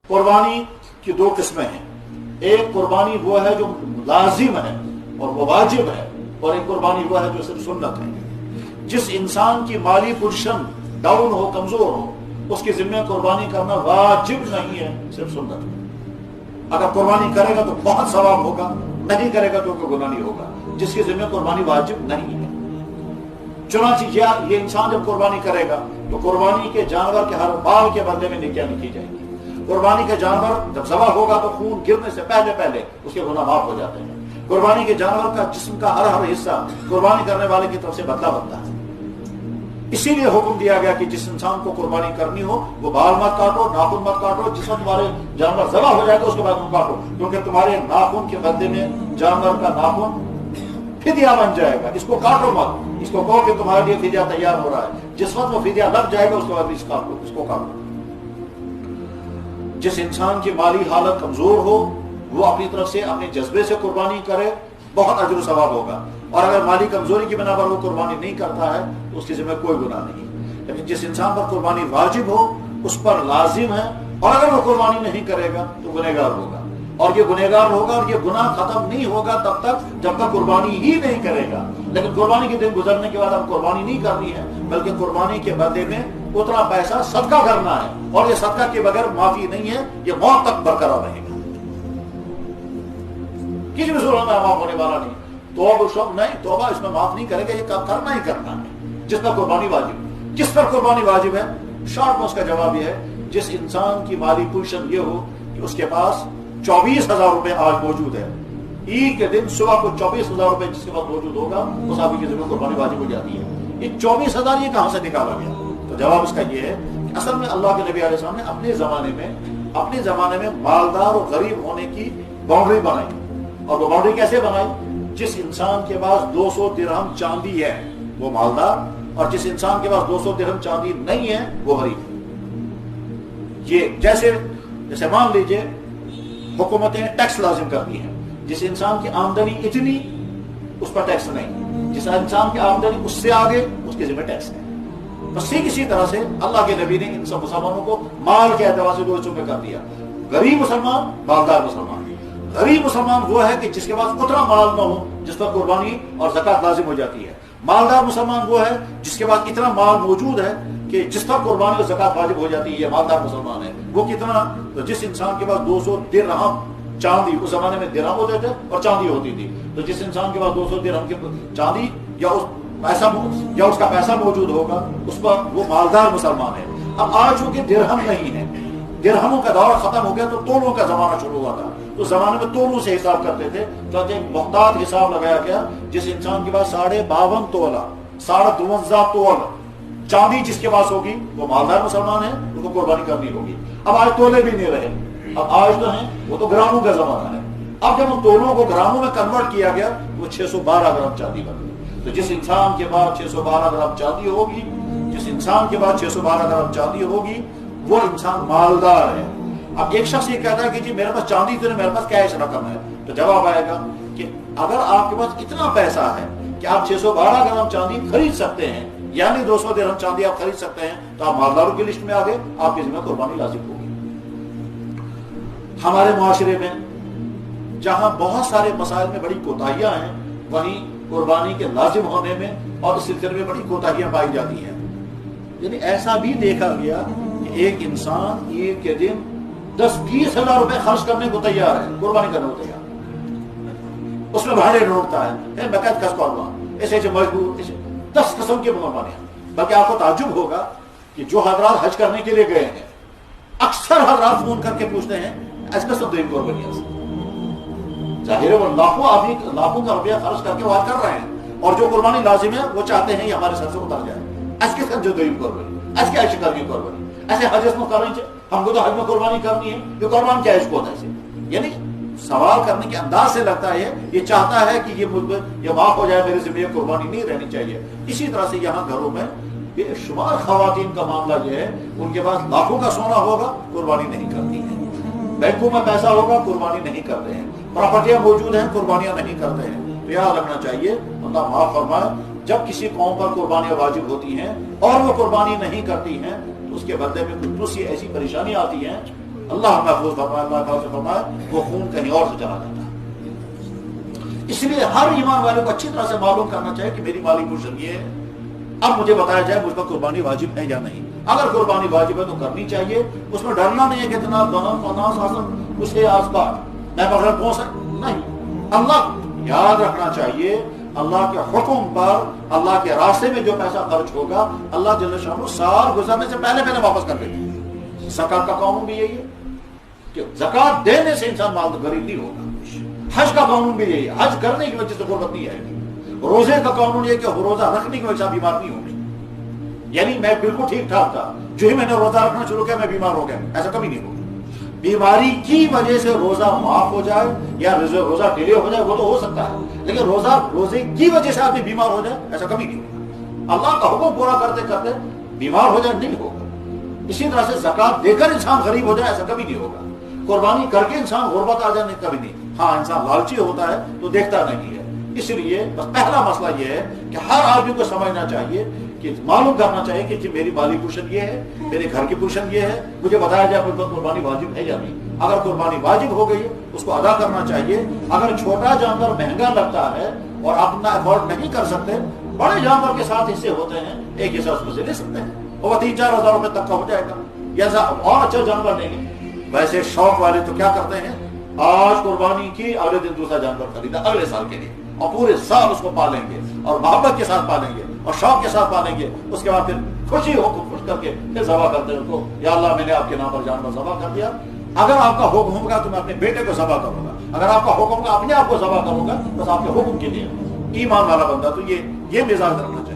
قربانی کی دو قسمیں ہیں. ایک قربانی وہ ہے جو لازم ہے اور وہ واجب ہے، اور ایک قربانی وہ ہے جو صرف سنت ہے. جس انسان کی مالی پوزیشن ڈاؤن ہو، کمزور ہو، اس کے ذمہ قربانی کرنا واجب نہیں ہے، صرف سنت ہے. اگر قربانی کرے گا تو بہت ثواب ہوگا، نہیں کرے گا تو کوئی گناہ نہیں ہوگا. جس کے ذمہ قربانی واجب نہیں ہے. چنانچہ یہ انسان جب قربانی کرے گا تو قربانی کے جانور کے ہر بال کے بدلے میں نیکیاں لکھی جائیں گی. قربانی کا جانور جب ذبح ہوگا تو خون گرنے سے پہلے اس کے گناہ معاف ہو جاتے ہیں. قربانی کے جانور کا جسم کا ہر حصہ قربانی کرنے والے کی طرف سے بدلہ بنتا ہے. اسی لیے حکم دیا گیا کہ جس انسان کو قربانی کرنی ہو وہ بال مت کاٹو، ناخن مت کاٹو. جس وقت تمہارے جانور ذبح ہو جائے گا اس کے بعد کاٹو، کیونکہ تمہارے ناخن کے بدلے میں جانور کا ناخن فدیہ بن جائے گا. اس کو کاٹو مت، اس کو کہو کہ تمہارے لیے فدیہ تیار ہو رہا ہے. جس وقت وہ فدیہ لگ جائے گا اس کے بعد اس کو کاٹو. جس انسان کی مالی حالت کمزور ہو وہ اپنی طرف سے اپنے جذبے سے قربانی کرے، بہت اجر و ثواب ہوگا. اور اگر مالی کمزوری کی بنا پر وہ قربانی نہیں کرتا ہے تو اس کے ذمہ کوئی گناہ نہیں. لیکن جس انسان پر قربانی واجب ہو، اس پر لازم ہے، اور اگر وہ قربانی نہیں کرے گا تو گنہگار ہوگا. اور یہ گنہگار ہوگا اور یہ گناہ ختم نہیں ہوگا تب تک جب تک قربانی ہی نہیں کرے گا. لیکن قربانی کے دن گزرنے کے بعد اب قربانی نہیں کرنی ہے، بلکہ قربانی کے بدلے میں اتنا پیسہ صدقہ کرنا ہے. اور یہ صدقہ کے بغیر معافی نہیں ہے، یہ موت تک برقرار رہے گا. کسی بھی صورت میں معاف ہونے والا نہیں. توبہ اس میں معاف نہیں کرے گا، یہ کرنا ہی کرنا ہے. جس پر قربانی واجب، کس پر قربانی واجب ہے؟ شارٹ میں اس کا جواب یہ ہے، جس انسان کی مالی پوزیشن یہ ہو کہ اس کے پاس 24,000 روپے آج موجود ہے. عید کے دن صبح کو 24,000 روپے جس کے پاس موجود ہوگا اس آدمی کی ذمہ قربانی واجب ہو جاتی ہے. یہ 24,000 یہ کہاں سے نکالا گیا؟ تو جواب اس کا یہ ہے کہ اصل میں اللہ کے نبی علیہ السلام نے اپنے زمانے میں مالدار اور غریب ہونے کی باؤنڈری بنائی. اور وہ باؤنڈری کیسے بنائی؟ جس انسان کے پاس 200 درہم چاندی ہے وہ مالدار، اور جس انسان کے پاس 200 درہم چاندی نہیں ہے وہ غریب. یہ جیسے مان لیجئے حکومتیں ٹیکس لازم کرتی ہیں. جس انسان کی آمدنی اتنی اس پر ٹیکس نہیں، جس انسان کی آمدنی اس سے آگے اس کے ذمہ ٹیکس ہے. بس اسی طرح سے اللہ کے نبی نے ان سب مسلمانوں کو مال کے اعتبار سے 2 حصوں میں کر دیا. غریب مسلمان، مالدار مسلمان. غریب مسلمان وہ ہے کہ جس کے پاس اتنا مال نہ ہو جس پر قربانی اور زکوٰۃ لازم ہو جاتی ہے. مالدار مسلمان وہ ہے جس کے پاس اتنا مال موجود ہے کہ جس پر قربانی اور زکوٰۃ واجب ہو جاتی ہے. یہ مالدار مسلمان ہے. وہ کتنا؟ تو جس انسان کے پاس 200 درہم چاندی، اس زمانے میں درہم ہوتے تھے اور چاندی ہوتی تھی، تو جس انسان کے پاس 200 درہم کی چاندی یا اس کا پیسہ موجود ہوگا اس پر وہ مالدار مسلمان ہے. اب آج چونکہ درہم نہیں ہے، درہموں کا دور ختم ہو گیا تو تولوں کا زمانہ شروع ہوا تھا. تو زمانے میں تولوں سے حساب کرتے تھے، تو ایک محتاط حساب لگایا گیا. جس انسان کے پاس 52.5 تولہ 52.5 تول چاندی جس کے پاس ہوگی وہ مالدار مسلمان ہے، اس کو قربانی کرنی ہوگی. اب آج تولے بھی نہیں رہے، اب آج جو ہیں وہ تو گراموں کا زمانہ ہے. اب جب ان تولوں کو گراموں میں کنورٹ کیا گیا وہ 612 گرام چاندی بن گئی. تو جس انسان کے پاس 612 گرام چاندی ہوگی، جس انسان کے پاس 612 گرام چاندی ہوگی وہ انسان مالدار ہے. اب ایک شخص یہ کہتا ہے کہ جی میرے پاس چاندی تو نہیں، میرے پاس کیش رقم ہے. تو جواب آئے گا کہ اگر آپ کے پاس اتنا پیسہ ہے کہ آپ 612 گرام چاندی خرید سکتے ہیں، یعنی 200 درہم چاندی آپ خرید سکتے ہیں، تو آپ مالداروں کی لسٹ میں آ گئے، آپ کی ذمہ قربانی لازم ہوگی. ہمارے معاشرے میں جہاں بہت سارے مسائل میں بڑی کوتاہیاں ہیں، وہیں قربانی کے لازم ہونے میں اور اس سلسلے میں بڑی کوتاہیاں پائی جاتی ہیں. یعنی ایسا بھی دیکھا گیا کہ ایک انسان عید کے دن 10-20 ہزار روپے خرچ کرنے کو تیار ہے، قربانی کرنے کو تیار. اس میں بھاڑے ڈھونڈتا ہے، بقید کس قربان، ایسے مجبور 10 قسم کی قربانیاں. بلکہ آپ کو تعجب ہوگا کہ جو حضرات حج کرنے کے لیے گئے ہیں اکثر حضرات فون کر کے پوچھتے ہیں اس کا سب دین قربانیاں سے. ظاہر ہے وہ لاکھوں کا روپیہ خرچ کر کے وہ کر رہے ہیں، اور جو قربانی لازم ہے وہ چاہتے ہیں یہ ہمارے سر سے اتر جائے. اس کے ساتھ جو دین قربانی، اس کے عشق کی قربانی، ایسے حج میں کرنی چاہیے. ہم کو تو حج میں قربانی کرنی ہے، یہ قربان کیا ہے اس کو ہوتا ہے. یعنی سوال کرنے کے انداز سے لگتا ہے یہ چاہتا ہے کہ یہ معاف ہو جائے، میرے ذمہ قربانی نہیں رہنی چاہیے. اسی طرح سے یہاں گھروں میں بے شمار خواتین کا معاملہ یہ ہے، ان کے پاس لاکھوں کا سونا ہوگا، قربانی نہیں کرتی ہیں. بینکوں میں پیسہ ہوگا، قربانی نہیں کرتے ہیں. پراپرٹیاں موجود ہیں، قربانیاں نہیں کرتے ہیں. تو یاد رکھنا چاہیے، اللہ معاف فرمائے، جب کسی قوم پر قربانیاں واجب ہوتی ہیں اور وہ قربانی نہیں کرتی ہیں تو اس کے بدلے میں کچھ دوسری ایسی پریشانی آتی ہیں، اللہ محفوظ فرمائے، اللہ محفوظ فرمائے، وہ خون کہیں اور سے چلا جاتا ہے۔ اس لیے ہر ایمان والے کو اچھی طرح سے معلوم کرنا چاہیے کہ میری مالی پوشن یہ ہے، اب مجھے بتایا جائے مجھ پر قربانی واجب ہے یا نہیں۔ اگر قربانی واجب ہے تو کرنی چاہیے، اس میں ڈرنا نہیں ہے کہ اتنا اس کے آس پاس میں بغیر پہنچ نہیں۔ اللہ یاد رکھنا چاہیے اللہ کے حکم پر اللہ کے راستے میں جو پیسہ خرچ ہوگا اللہ جل شانہ سال گزرنے سے پہلے پہلے واپس کر دے گا۔ زکات کا قانون بھی یہی ہے کہ زکات دینے سے انسان مال غریب نہیں ہوگا۔ حج کا قانون بھی یہی ہے، حج کرنے کی وجہ سے غربت نہیں آئے گی۔ روزے کا قانون یہ کہ روزہ رکھنے کی وجہ سے بیمار نہیں ہوگی، یعنی میں بالکل ٹھیک ٹھاک تھا، جو ہی میں نے روزہ رکھنا شروع کیا میں بیمار ہو گیا، ایسا کبھی نہیں ہوگا۔ بیماری کی وجہ سے روزہ معاف ہو جائے یا روزہ ڈیلے ہو جائے وہ تو ہو سکتا ہے، لیکن روزے کی وجہ سے آدمی بیمار ہو جائے ایسا کبھی نہیں ہوگا۔ اللہ کا حکم پورا کرتے کرتے بیمار ہو جائے نہیں ہوگا۔ اسی طرح سے زکات دے کر انسان غریب ہو جائے ایسا کبھی نہیں ہوگا۔ قربانی کر کے انسان غربت آ جائے کبھی نہیں۔ ہاں انسان لالچی ہوتا ہے تو دیکھتا نہیں ہے۔ اس لیے بس پہلا مسئلہ یہ ہے کہ ہر آدمی کو سمجھنا چاہیے کہ معلوم کرنا چاہیے کہ میری مالی پوشن یہ ہے، میرے گھر کی پوشن یہ ہے، مجھے بتایا جائے مجھ پر قربانی واجب ہے یا نہیں۔ اگر قربانی واجب ہو گئی ہے اس کو ادا کرنا چاہیے۔ اگر چھوٹا جانور مہنگا لگتا ہے اور اپنا افورڈ نہیں کر سکتے، بڑے جانور کے ساتھ حصے ہوتے ہیں، ایک حصہ اس میں سے لے سکتے ہیں، وہ 3-4 ہزار روپے تک کا ہو جائے گا، یا اور اچھا جانور لیں گے۔ ویسے شوق والے تو کیا کرتے ہیں، آج قربانی کی اگلے دن دوسرا جانور خریدا اگلے سال کے لیے، اور پورے سال اس کو پالیں گے اور محبت کے ساتھ پالیں گے اور شوق کے ساتھ پالیں گے۔ اس کے بعد پھر خوشی ہو خوش کر کے پھر ذبح کرتے ہیں ان کو، یا اللہ میں نے آپ کے نام پر جانور ذبح کر دیا۔ اگر آپ کا حکم ہوگا تو میں اپنے بیٹے کو ذبح کروں گا، اگر آپ کا حکم ہوگا اپنے آپ کو ذبح کروں گا، بس آپ کے حکم کے لیے۔ ایمان والا بندہ تو یہ مزاج رکھنا چاہیے۔